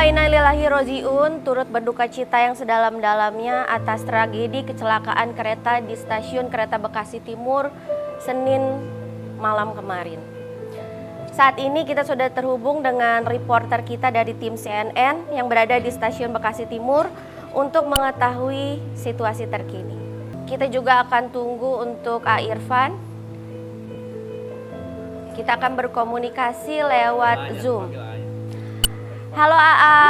wa inna ilaihi roji'un, turut berduka cita yang sedalam-dalamnya atas tragedi kecelakaan kereta di stasiun Kereta Bekasi Timur Senin malam kemarin. Saat ini kita sudah terhubung dengan reporter kita dari tim CNN yang berada di stasiun Bekasi Timur untuk mengetahui situasi terkini. Kita juga akan tunggu untuk A. Irfan. Kita akan berkomunikasi lewat Zoom. Halo AA.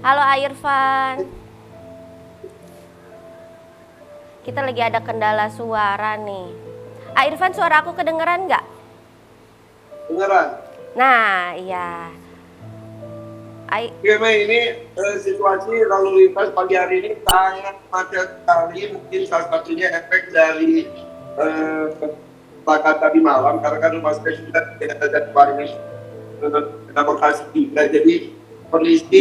Halo A. Irfan. Kita lagi ada kendala suara nih. A. Irfan, suara aku kedengeran nggak? Kedengeran. Nah, iya. Oke, Mei, ini situasi lalu lintas pagi hari ini sangat macet sekali. Mungkin salah satunya efek dari kecelakaan tadi malam, karena kan rumah saya sudah tidak ada jadwalnya Kereta Bekasi juga. Jadi kondisi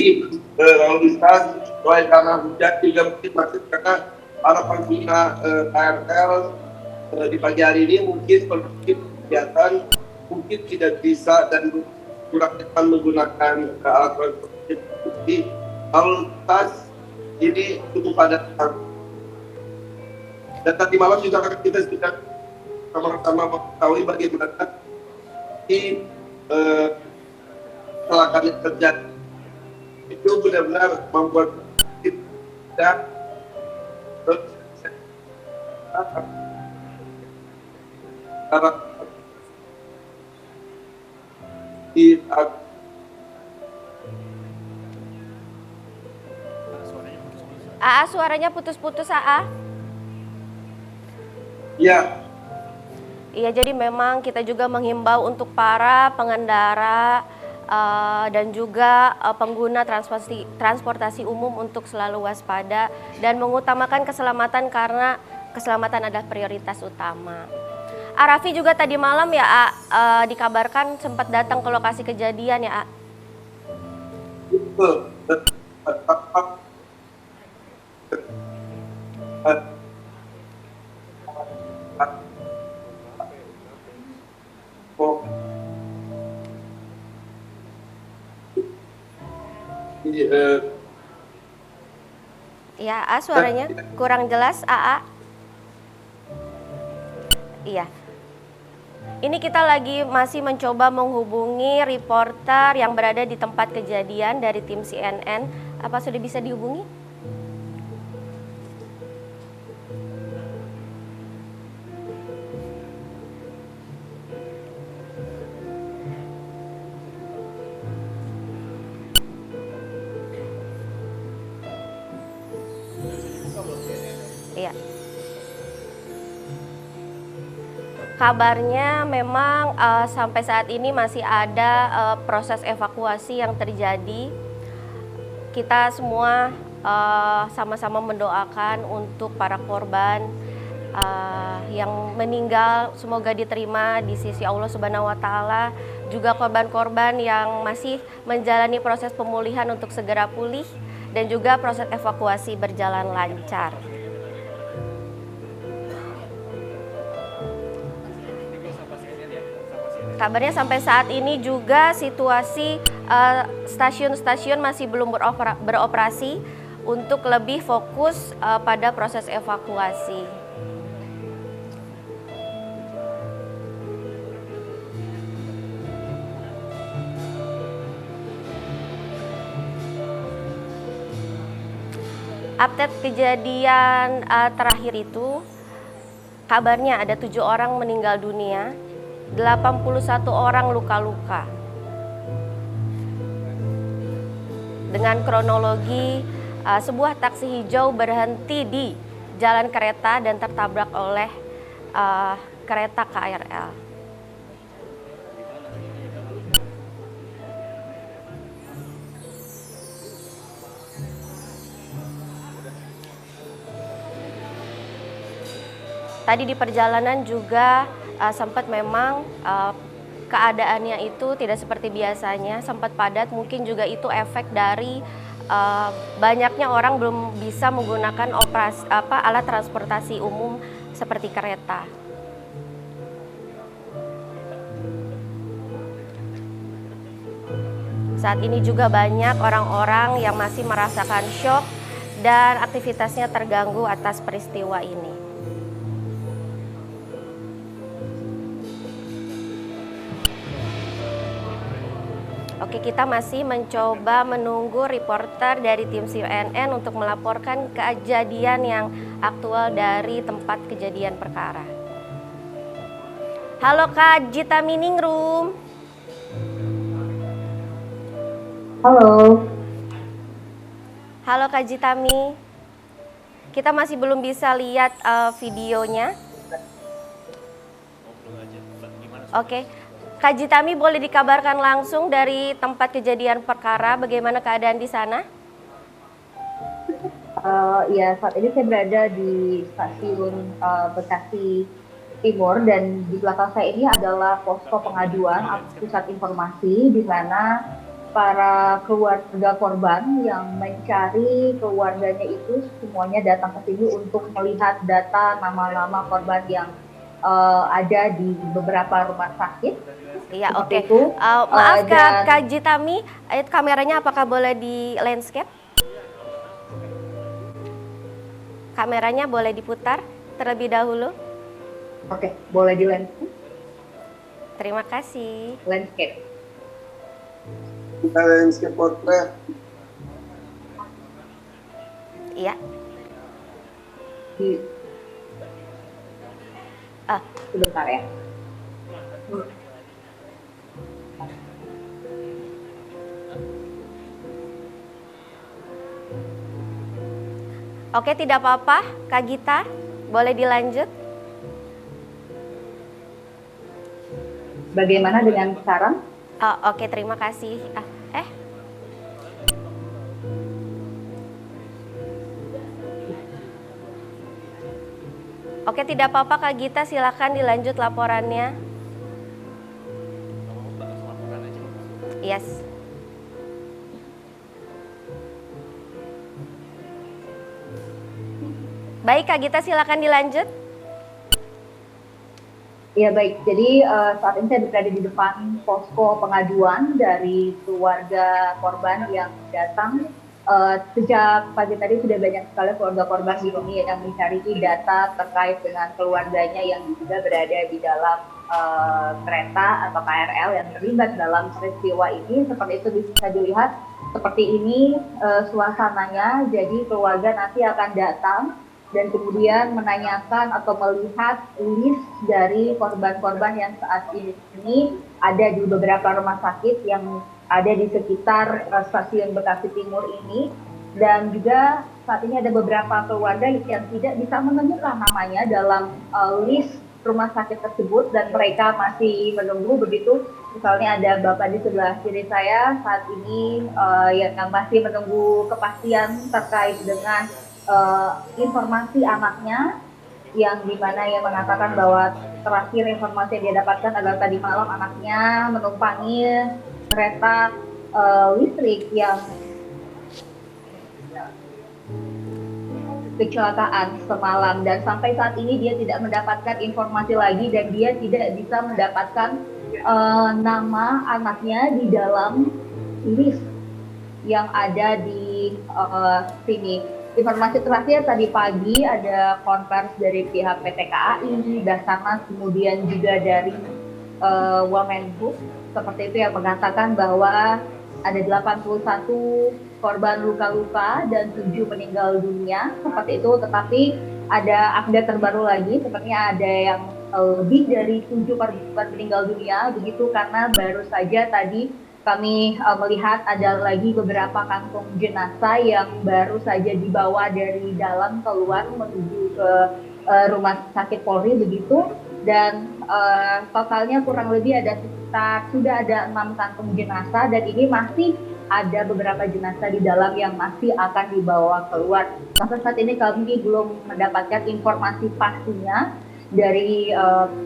lalu lintas mulai karena hujan juga mungkin macet karena para pengguna KRL di pagi hari ini mungkin kegiatan mungkin tidak bisa dan kurang cepat menggunakan alat transportasi. Lalu lintas ini cukup padat. Dan tadi malam juga kita sudah sama-sama mengetahui bagaimana di kecelakaan yang terjadi itu benar-benar membuat kita di AA, suaranya putus-putus AA. Ya. Iya, jadi memang kita juga menghimbau untuk para pengendara dan juga pengguna transportasi umum untuk selalu waspada dan mengutamakan keselamatan karena keselamatan adalah prioritas utama. Arafi juga tadi malam ya dikabarkan sempat datang ke lokasi kejadian ya. Betul. Ya, suaranya kurang jelas, AA. Iya. Ini kita lagi masih mencoba menghubungi reporter yang berada di tempat kejadian dari tim CNN. Apa sudah bisa dihubungi? Iya. Kabarnya memang sampai saat ini masih ada proses evakuasi yang terjadi. Kita semua sama-sama mendoakan untuk para korban yang meninggal, semoga diterima di sisi Allah Subhanahu wa Ta'ala. Juga korban-korban yang masih menjalani proses pemulihan untuk segera pulih dan juga proses evakuasi berjalan lancar. Kabarnya sampai saat ini juga situasi stasiun-stasiun masih belum beroperasi untuk lebih fokus pada proses evakuasi. Update kejadian terakhir itu, kabarnya ada 7 orang meninggal dunia, 81 orang luka-luka. Dengan kronologi sebuah taksi hijau berhenti di jalan kereta dan tertabrak oleh kereta KRL. Tadi di perjalanan juga sempat memang keadaannya itu tidak seperti biasanya, sempat padat. Mungkin juga itu efek dari banyaknya orang belum bisa menggunakan alat transportasi umum seperti kereta. Saat ini juga banyak orang-orang yang masih merasakan syok dan aktivitasnya terganggu atas peristiwa ini. Oke, kita masih mencoba menunggu reporter dari tim CNN untuk melaporkan kejadian yang aktual dari tempat kejadian perkara. Halo Kak Gita Miningrum. Halo. Halo Kak Jitami. Kita masih belum bisa lihat videonya. Oke. Kak Jitami, boleh dikabarkan langsung dari tempat kejadian perkara bagaimana keadaan di sana? Ya, saat ini saya berada di stasiun Bekasi Timur dan di belakang saya ini adalah posko pengaduan pusat informasi di mana para keluarga korban yang mencari keluarganya itu semuanya datang ke sini untuk melihat data nama-nama korban yang ada di beberapa rumah sakit. Iya, oke. Maaf Kak Jitami, kameranya apakah boleh di landscape? Kameranya boleh diputar terlebih dahulu. Oke, boleh di landscape. Terima kasih. Landscape. Kita landscape portrait. Iya. Sebentar ya. Oke, tidak apa-apa, Kak Gita, boleh dilanjut. Bagaimana dengan sekarang? Oke, terima kasih. Oke, tidak apa-apa Kak Gita, silakan dilanjut laporannya. Yes. Baik Kak Gita, silakan dilanjut. Ya baik, jadi saat ini saya berada di depan posko pengaduan dari keluarga korban yang datang. Sejak pagi tadi sudah banyak sekali keluarga korban di sini yang mencari data terkait dengan keluarganya yang juga berada di dalam kereta atau KRL yang terlibat dalam peristiwa ini. Seperti itu bisa dilihat seperti ini suasananya. Jadi keluarga nanti akan datang dan kemudian menanyakan atau melihat list dari korban-korban yang saat ini ada di beberapa rumah sakit yang ada di sekitar stasiun Bekasi Timur ini. Dan juga saat ini ada beberapa keluarga yang tidak bisa menemukan namanya dalam list rumah sakit tersebut dan mereka masih menunggu begitu. Misalnya ada Bapak di sebelah kiri saya saat ini yang masih menunggu kepastian terkait dengan informasi anaknya, yang dimana ia mengatakan bahwa terakhir informasi yang dia dapatkan adalah tadi malam anaknya menumpangi kereta listrik yang kecelakaan semalam, dan sampai saat ini dia tidak mendapatkan informasi lagi dan dia tidak bisa mendapatkan nama anaknya di dalam list yang ada di sini. Informasi terakhir tadi pagi ada konversi dari pihak PT KAI, Basarnas, kemudian juga dari Wamenhub seperti itu yang mengatakan bahwa ada 81 korban luka-luka dan 7 meninggal dunia seperti itu. Tetapi ada update terbaru lagi, sepertinya ada yang lebih dari 7 korban meninggal dunia begitu, karena baru saja tadi kami melihat ada lagi beberapa kantung jenazah yang baru saja dibawa dari dalam keluar menuju ke rumah sakit Polri begitu. Dan totalnya kurang lebih ada sekitar sudah ada 6 kantung jenazah dan ini masih ada beberapa jenazah di dalam yang masih akan dibawa keluar. Sampai saat ini kami belum mendapatkan informasi pastinya dari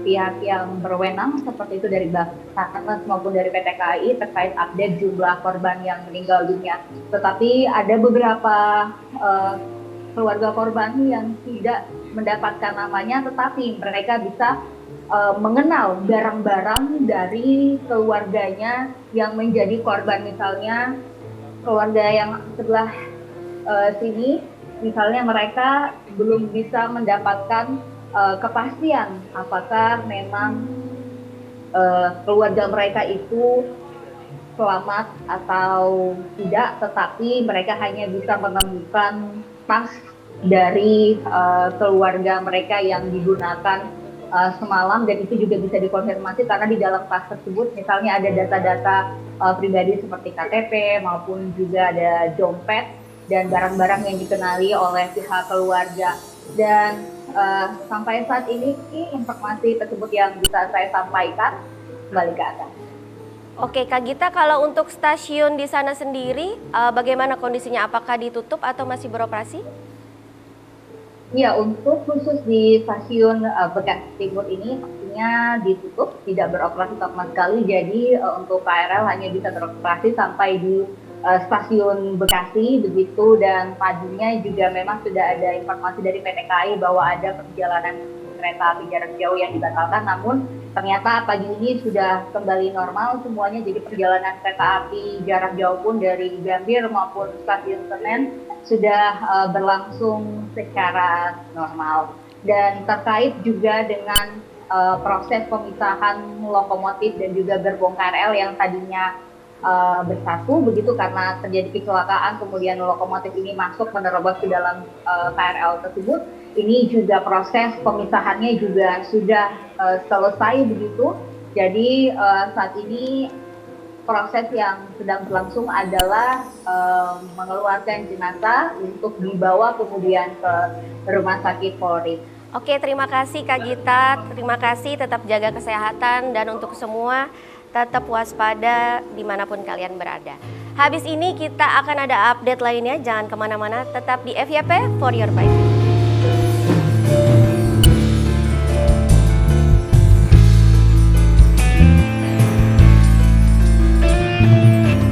pihak yang berwenang seperti itu dari Basarnas maupun dari PT KAI terkait update jumlah korban yang meninggal dunia. Tetapi ada beberapa keluarga korban yang tidak mendapatkan namanya, tetapi mereka bisa mengenal barang-barang dari keluarganya yang menjadi korban, misalnya keluarga yang sebelah sini, misalnya mereka belum bisa mendapatkan kepastian apakah memang keluarga mereka itu selamat atau tidak, tetapi mereka hanya bisa menemukan tas dari keluarga mereka yang digunakan semalam, dan itu juga bisa dikonfirmasi karena di dalam tas tersebut misalnya ada data-data pribadi seperti KTP maupun juga ada dompet dan barang-barang yang dikenali oleh pihak keluarga. Dan sampai saat ini informasi tersebut yang bisa saya sampaikan. Kembali ke atas. Oke Kak Gita, kalau untuk stasiun di sana sendiri bagaimana kondisinya? Apakah ditutup atau masih beroperasi? Ya, untuk khusus di stasiun Bekasi Timur ini pastinya ditutup, tidak beroperasi sama sekali. Jadi untuk KRL hanya bisa beroperasi sampai di stasiun Bekasi begitu, dan paginya juga memang sudah ada informasi dari PT KAI bahwa ada perjalanan kereta api jarak jauh yang dibatalkan, namun ternyata pagi ini sudah kembali normal semuanya. Jadi perjalanan kereta api jarak jauh pun dari Gambir maupun stasiun Senen sudah berlangsung secara normal. Dan terkait juga dengan proses pemisahan lokomotif dan juga gerbong KRL yang tadinya bersatu begitu karena terjadi kecelakaan, kemudian lokomotif ini masuk menerobos ke dalam KRL tersebut. Ini juga proses pemisahannya juga sudah selesai begitu. Jadi saat ini proses yang sedang berlangsung adalah mengeluarkan jenazah untuk dibawa kemudian ke Rumah Sakit Polri. Oke, terima kasih Kak Gita, terima kasih, tetap jaga kesehatan dan untuk semua tetap waspada dimanapun kalian berada. Habis ini kita akan ada update lainnya, jangan kemana-mana, tetap di FYP for your bike.